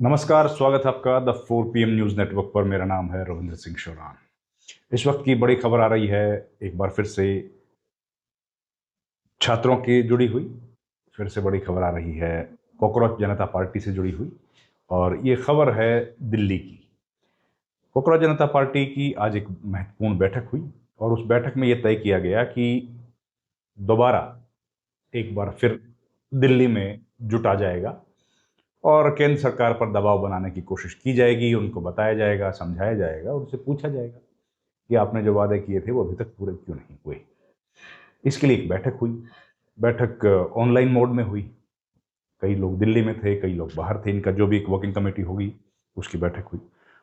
नमस्कार, स्वागत है आपका द 4 PM न्यूज़ नेटवर्क पर। मेरा नाम है रविंद्र सिंह शोरान। इस वक्त की बड़ी खबर आ रही है, एक बार फिर से छात्रों की जुड़ी हुई फिर से बड़ी खबर आ रही है कॉकरोच जनता पार्टी से जुड़ी हुई, और ये खबर है दिल्ली की। कॉकरोच जनता पार्टी की आज एक महत्वपूर्ण बैठक हुई और उस बैठक में ये तय किया गया कि दोबारा एक बार फिर दिल्ली में जुटा जाएगा और केंद्र सरकार पर दबाव बनाने की कोशिश की जाएगी। उनको बताया जाएगा, समझाया जाएगा, उनसे पूछा जाएगा कि आपने जो वादे किए थे वो अभी तक पूरे क्यों नहीं हुए। इसके लिए एक बैठक हुई। बैठक ऑनलाइन मोड में हुई। कई लोग दिल्ली में थे, कई लोग बाहर थे। इनका जो भी एक वर्किंग कमेटी होगी उसकी बैठक हुई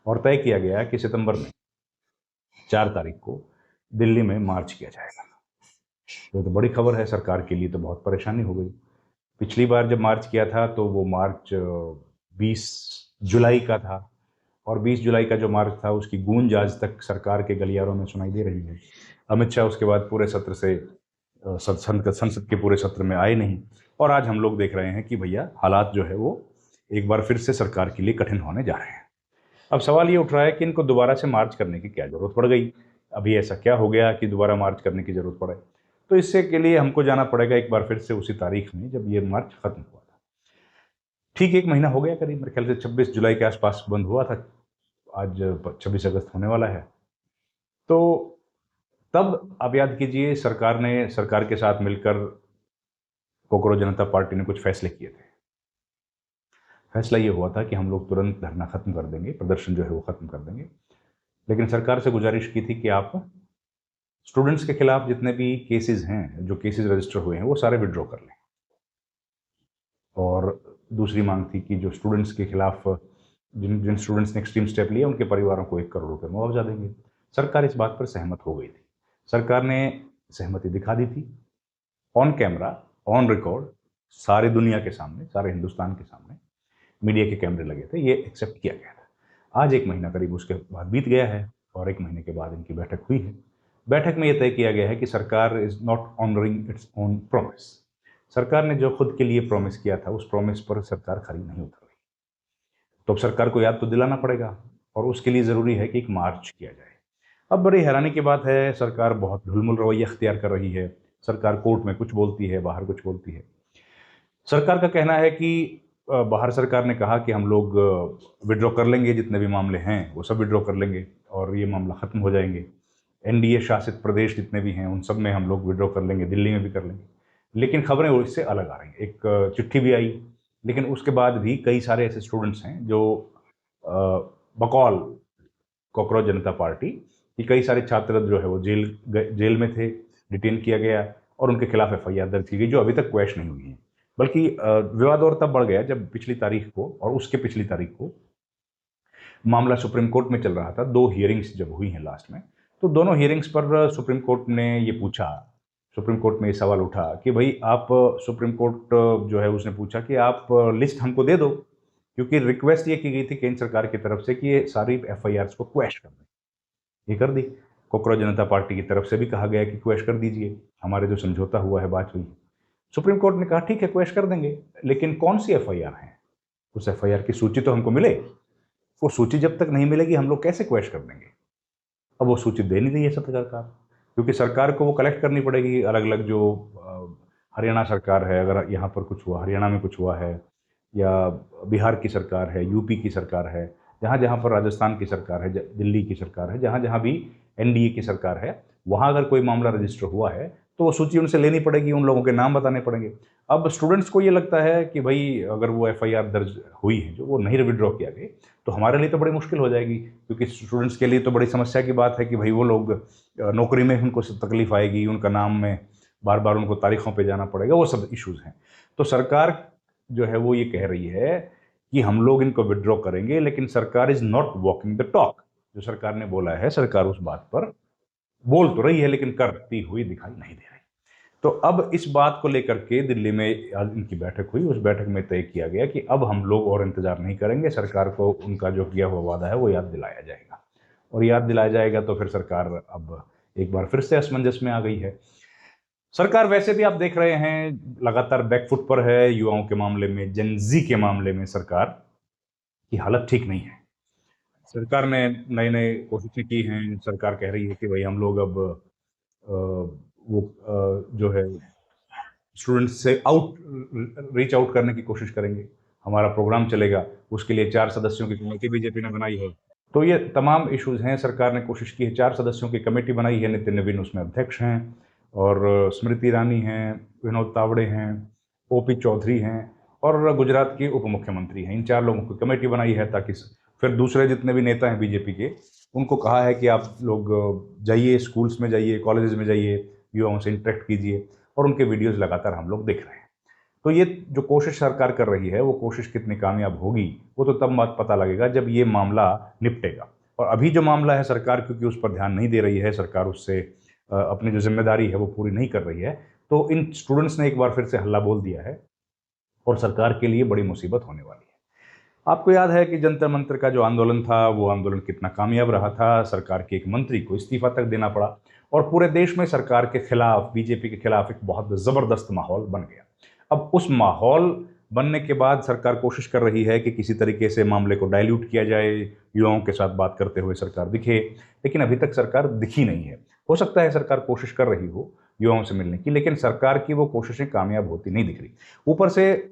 और तय किया गया कि सितंबर में 4 तारीख को दिल्ली में मार्च किया जाएगा। तो बड़ी खबर है, सरकार के लिए तो बहुत परेशानी हो गई। पिछली बार जब मार्च किया था तो वो मार्च 20 जुलाई का था, और 20 जुलाई का जो मार्च था उसकी गूंज आज तक सरकार के गलियारों में सुनाई दे रही है। अमित शाह उसके बाद पूरे सत्र से संसद के पूरे सत्र में आए नहीं, और आज हम लोग देख रहे हैं कि भैया हालात जो है वो एक बार फिर से सरकार के लिए कठिन होने जा रहे हैं। अब सवाल ये उठ रहा है कि इनको दोबारा से मार्च करने की क्या जरूरत पड़ गई। अभी ऐसा क्या हो गया कि दोबारा मार्च करने की जरूरत पड़े। तो इससे के लिए हमको जाना पड़ेगा एक बार फिर से उसी तारीख में जब ये मार्च खत्म हुआ था। ठीक 1 महीना हो गया करीब, मेरे ख्याल से 26 जुलाई के आसपास बंद हुआ था। आज 26 अगस्त होने वाला है। तो तब आप याद कीजिए, सरकार के साथ मिलकर कोकरोच जनता पार्टी ने कुछ फैसले किए थे। फैसला ये हुआ था कि हम लोग तुरंत धरना खत्म कर देंगे, प्रदर्शन जो है वो खत्म कर देंगे। लेकिन सरकार से गुजारिश की थी कि आप स्टूडेंट्स के खिलाफ जितने भी केसेस हैं, जो केसेस रजिस्टर हुए हैं, वो सारे विड्रॉ कर लें। और दूसरी मांग थी कि जो स्टूडेंट्स के खिलाफ जिन जिन स्टूडेंट्स ने एक्सट्रीम स्टेप लिए उनके परिवारों को 1 करोड़ रुपए मुआवजा देंगे। सरकार इस बात पर सहमत हो गई थी। सरकार ने सहमति दिखा दी थी ऑन कैमरा, ऑन रिकॉर्ड, सारी दुनिया के सामने, सारे हिंदुस्तान के सामने मीडिया के कैमरे लगे थे। ये एक्सेप्ट किया गया था। आज 1 महीना करीब उसके बाद बीत गया है और 1 महीने के बाद इनकी बैठक हुई है। बैठक में यह तय किया गया है कि सरकार is not honouring its own promise. सरकार ने जो खुद के लिए प्रॉमिस किया था उस प्रॉमिस पर सरकार खरी नहीं उतर रही। तो अब सरकार को याद तो दिलाना पड़ेगा और उसके लिए ज़रूरी है कि एक मार्च किया जाए। अब बड़ी हैरानी की बात है, सरकार बहुत ढुलमुल रवैया अख्तियार कर रही है। सरकार कोर्ट में कुछ बोलती है, बाहर कुछ बोलती है। सरकार का कहना है कि बाहर सरकार ने कहा कि हम लोग विड्रॉ कर लेंगे, जितने भी मामले हैं वो सब विड्रॉ कर लेंगे और ये मामला ख़त्म हो जाएंगे। एनडीए शासित प्रदेश जितने भी हैं उन सब में हम लोग विड्रॉ कर लेंगे, दिल्ली में भी कर लेंगे। लेकिन खबरें वो इससे अलग आ रही हैं। एक चिट्ठी भी आई, लेकिन उसके बाद भी कई सारे ऐसे स्टूडेंट्स हैं जो बकौल कॉकरोच जनता पार्टी की कई सारे छात्र जो है वो जेल में थे, डिटेन किया गया और उनके खिलाफ एफआईआर दर्ज की गई, जो अभी तक क्वैश नहीं हुई है। बल्कि विवाद और तब बढ़ गया जब पिछली तारीख को और उसके पिछली तारीख को मामला सुप्रीम कोर्ट में चल रहा था। 2 हियरिंग्स जब हुई हैं लास्ट में, तो दोनों हियरिंग्स पर सुप्रीम कोर्ट ने ये पूछा, सुप्रीम कोर्ट में ये सवाल उठा कि भाई आप, सुप्रीम कोर्ट जो है उसने पूछा कि आप लिस्ट हमको दे दो, क्योंकि रिक्वेस्ट ये की गई थी केंद्र सरकार की तरफ से कि ये सारी एफआईआर को क्वैश कर दें। ये कर दी। कॉकरोच जनता पार्टी की तरफ से भी कहा गया कि क्वैश कर दीजिए, हमारे जो समझौता हुआ है, बात हुई। सुप्रीम कोर्ट ने कहा ठीक है क्वैश कर देंगे, लेकिन कौन सी एफआईआर है, उस एफआईआर की सूची तो हमको मिले। वो सूची जब तक नहीं मिलेगी हम लोग कैसे क्वैश कर देंगे। अब वो सूची दे नहीं रही है सरकार, क्योंकि सरकार को वो कलेक्ट करनी पड़ेगी। अलग अलग जो हरियाणा सरकार है, अगर यहाँ पर कुछ हुआ, हरियाणा में कुछ हुआ है, या बिहार की सरकार है, यूपी की सरकार है, जहाँ जहाँ पर राजस्थान की सरकार है, दिल्ली की सरकार है, जहाँ जहाँ भी एनडीए की सरकार है, वहाँ अगर कोई मामला रजिस्टर हुआ है तो वो सूची उनसे लेनी पड़ेगी, उन लोगों के नाम बताने पड़ेंगे। अब स्टूडेंट्स को ये लगता है कि भाई अगर वो एफआईआर दर्ज हुई है जो वो नहीं विड्रॉ किया गया तो हमारे लिए तो बड़ी मुश्किल हो जाएगी, क्योंकि स्टूडेंट्स के लिए तो बड़ी समस्या की बात है कि भाई वो लोग नौकरी में उनको तकलीफ आएगी, उनका नाम में बार बार उनको तारीखों पे जाना पड़ेगा, वो सब इश्यूज हैं। तो सरकार जो है वो ये कह रही है कि हम लोग इनको विड्रॉ करेंगे, लेकिन सरकार is not walking the talk. जो सरकार ने बोला है, सरकार उस बात पर बोल तो रही है लेकिन करती हुई दिखाई नहीं दे रही। तो अब इस बात को लेकर के दिल्ली में आज इनकी बैठक हुई। उस बैठक में तय किया गया कि अब हम लोग और इंतजार नहीं करेंगे, सरकार को उनका जो किया हुआ वादा है वो याद दिलाया जाएगा, और याद दिलाया जाएगा तो फिर सरकार अब एक बार फिर से असमंजस में आ गई है। सरकार वैसे भी आप देख रहे हैं लगातार बैकफुट पर है, युवाओं के मामले में, जेनजी के मामले में सरकार की हालत ठीक नहीं है। सरकार ने नए नए कोशिशें की हैं। सरकार कह रही है कि भाई हम लोग अब वो जो है स्टूडेंट्स से रीच आउट करने की कोशिश करेंगे। हमारा प्रोग्राम चलेगा, उसके लिए 4 सदस्यों की कमेटी बीजेपी ने बनाई है। तो ये तमाम इश्यूज हैं। सरकार ने कोशिश की है, 4 सदस्यों की कमेटी बनाई है। नितिन नवीन उसमें अध्यक्ष हैं और स्मृति ईरानी हैं, विनोद तावड़े हैं, ओपी चौधरी हैं और गुजरात के उप मुख्यमंत्री हैं। इन 4 लोगों की कमेटी बनाई है ताकि फिर दूसरे जितने भी नेता हैं बीजेपी के, उनको कहा है कि आप लोग जाइए, स्कूल्स में जाइए, कॉलेजेस में जाइए, युवाओं से इंटरेक्ट कीजिए, और उनके वीडियोस लगातार हम लोग देख रहे हैं। तो ये जो कोशिश सरकार कर रही है, वो कोशिश कितनी कामयाब होगी वो तो तब बात पता लगेगा जब ये मामला निपटेगा। और अभी जो मामला है, सरकार क्योंकि उस पर ध्यान नहीं दे रही है, सरकार उससे अपनी जो जिम्मेदारी है वो पूरी नहीं कर रही है, तो इन स्टूडेंट्स ने एक बार फिर से हल्ला बोल दिया है और सरकार के लिए बड़ी मुसीबत होने वाली है। आपको याद है कि जंतर मंतर का जो आंदोलन था, वो आंदोलन कितना कामयाब रहा था। सरकार के एक मंत्री को इस्तीफा तक देना पड़ा और पूरे देश में सरकार के खिलाफ, बीजेपी के खिलाफ एक बहुत ज़बरदस्त माहौल बन गया। अब उस माहौल बनने के बाद सरकार कोशिश कर रही है कि किसी तरीके से मामले को डाइल्यूट किया जाए, युवाओं के साथ बात करते हुए सरकार दिखे, लेकिन अभी तक सरकार दिखी नहीं है। हो सकता है सरकार कोशिश कर रही हो युवाओं से मिलने की, लेकिन सरकार की वो कोशिशें कामयाब होती नहीं दिख रही। ऊपर से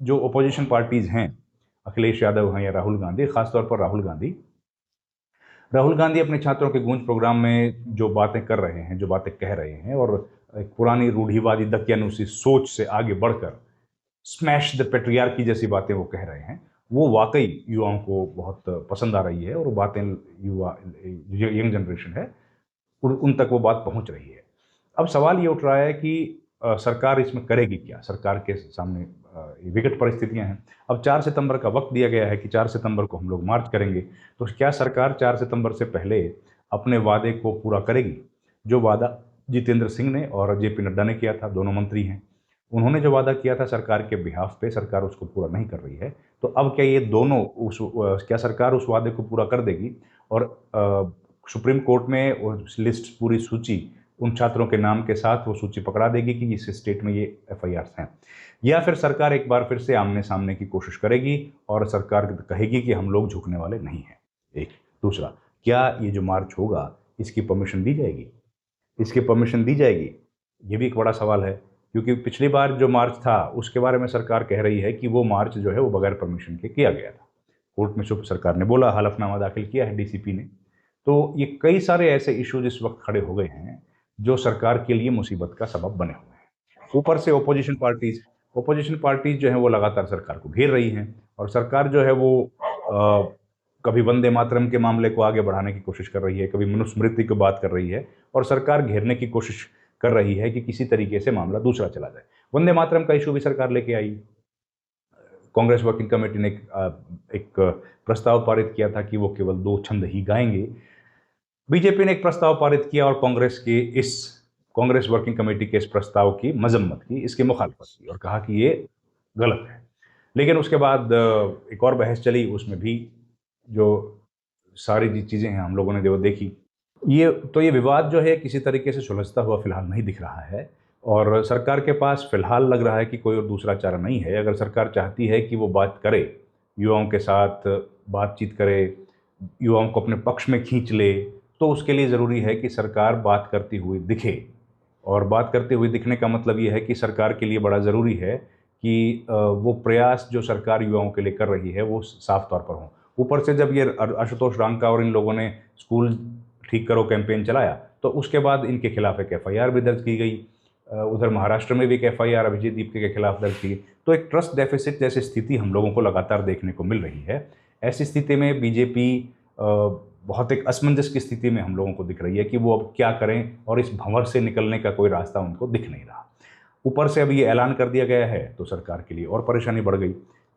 जो अपोजिशन पार्टीज हैं, अखिलेश यादव हैं या राहुल गांधी, खासतौर पर राहुल गांधी अपने छात्रों के गूंज प्रोग्राम में जो बातें कर रहे हैं, जो बातें कह रहे हैं, और एक पुरानी रूढ़िवादी दकियानुसी सोच से आगे बढ़कर स्मैश द पेट्रियार्की जैसी बातें वो कह रहे हैं, वो वाकई युवाओं को बहुत पसंद आ रही है और वो बातें युवा, यंग जनरेशन है, उन तक वो बात पहुंच रही है। अब सवाल ये उठ रहा है कि सरकार इसमें करेगी क्या। सरकार के सामने विकट परिस्थितियां हैं। अब 4 सितंबर का वक्त दिया गया है कि 4 सितंबर को हम लोग मार्च करेंगे, तो क्या सरकार 4 सितंबर से पहले अपने वादे को पूरा करेगी? जो वादा जितेंद्र सिंह ने और जेपी नड्डा ने किया था, दोनों मंत्री हैं, उन्होंने जो वादा किया था सरकार के बिहाफ पे, सरकार उसको पूरा नहीं कर रही है। तो अब क्या ये दोनों क्या सरकार उस वादे को पूरा कर देगी और सुप्रीम कोर्ट में वो लिस्ट, पूरी सूची उन छात्रों के नाम के साथ वो सूची पकड़ा देगी कि इस स्टेट में ये एफआईआर हैं, या फिर सरकार एक बार फिर से आमने सामने की कोशिश करेगी और सरकार कहेगी कि हम लोग झुकने वाले नहीं हैं? एक। दूसरा, क्या ये जो मार्च होगा इसकी परमिशन दी जाएगी? इसकी परमिशन दी जाएगी, ये भी एक बड़ा सवाल है, क्योंकि पिछली बार जो मार्च था उसके बारे में सरकार कह रही है कि वो मार्च जो है वो बगैर परमिशन के किया गया था। कोर्ट में सरकार ने बोला, हलफनामा दाखिल किया है डीसीपी ने। तो ये कई सारे ऐसे इश्यूज इस वक्त खड़े हो गए हैं जो सरकार के लिए मुसीबत का सबब बने हुए हैं। ऊपर से ओपोजिशन पार्टीज जो है वो लगातार सरकार को घेर रही हैं, और सरकार जो है वो कभी वंदे मातरम के मामले को आगे बढ़ाने की कोशिश कर रही है, कभी मनुस्मृति की बात कर रही है, और सरकार घेरने की कोशिश कर रही है कि किसी तरीके से मामला दूसरा चला जाए। वंदे मातरम का इशू भी सरकार लेके आई। कांग्रेस वर्किंग कमेटी ने एक प्रस्ताव पारित किया था कि वो केवल 2 छंद ही गाएंगे। बीजेपी ने एक प्रस्ताव पारित किया और कांग्रेस वर्किंग कमेटी के इस प्रस्ताव की मजम्मत की, इसकी मुखालफत की और कहा कि ये गलत है। लेकिन उसके बाद एक और बहस चली, उसमें भी जो सारी चीज़ें हैं हम लोगों ने वो देखी। ये विवाद जो है किसी तरीके से सुलझता हुआ फिलहाल नहीं दिख रहा है, और सरकार के पास फिलहाल लग रहा है कि कोई और दूसरा चारा नहीं है। अगर सरकार चाहती है कि वो बात करे, युवाओं के साथ बातचीत करे, युवाओं को अपने पक्ष में खींच ले, तो उसके लिए ज़रूरी है कि सरकार बात करती हुई दिखे। और बात करते हुए दिखने का मतलब ये है कि सरकार के लिए बड़ा ज़रूरी है कि वो प्रयास जो सरकार युवाओं के लिए कर रही है वो साफ तौर पर हों। ऊपर से जब ये आशुतोष रांका और इन लोगों ने स्कूल ठीक करो कैंपेन चलाया, तो उसके बाद इनके खिलाफ एक एफआईआर भी दर्ज की गई। उधर महाराष्ट्र में भी एक एफआईआर अभिजीत दीपके के खिलाफ दर्ज की। तो एक ट्रस्ट डेफिसिट जैसी स्थिति हम लोगों को लगातार देखने को मिल रही है। ऐसी स्थिति में बीजेपी बहुत एक असमंजस की स्थिति में हम लोगों को दिख रही है कि वो अब क्या करें, और इस भंवर से निकलने का कोई रास्ता उनको दिख नहीं रहा। ऊपर से अभी ये ऐलान कर दिया गया है तो सरकार के लिए और परेशानी बढ़ गई।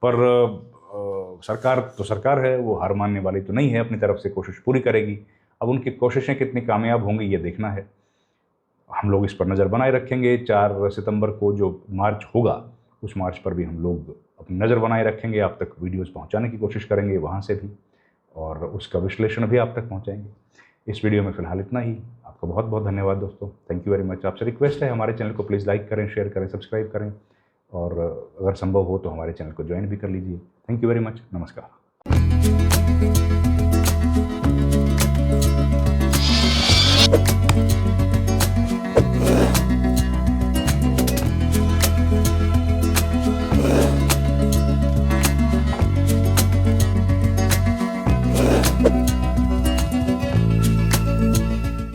पर सरकार तो सरकार है, वो हार मानने वाली तो नहीं है, अपनी तरफ से कोशिश पूरी करेगी। अब उनकी कोशिशें कितनी कामयाब होंगी ये देखना है। हम लोग इस पर नज़र बनाए रखेंगे। 4 सितंबर को जो मार्च होगा, उस मार्च पर भी हम लोग अपनी नज़र बनाए रखेंगे। आप तक वीडियोज़ पहुंचाने की कोशिश करेंगे वहाँ से भी, और उसका विश्लेषण भी आप तक पहुंचाएंगे। इस वीडियो में फ़िलहाल इतना ही। आपका बहुत बहुत धन्यवाद दोस्तों, थैंक यू वेरी मच। आपसे रिक्वेस्ट है, हमारे चैनल को प्लीज़ लाइक करें, शेयर करें, सब्सक्राइब करें, और अगर संभव हो तो हमारे चैनल को ज्वाइन भी कर लीजिए। थैंक यू वेरी मच, नमस्कार। है।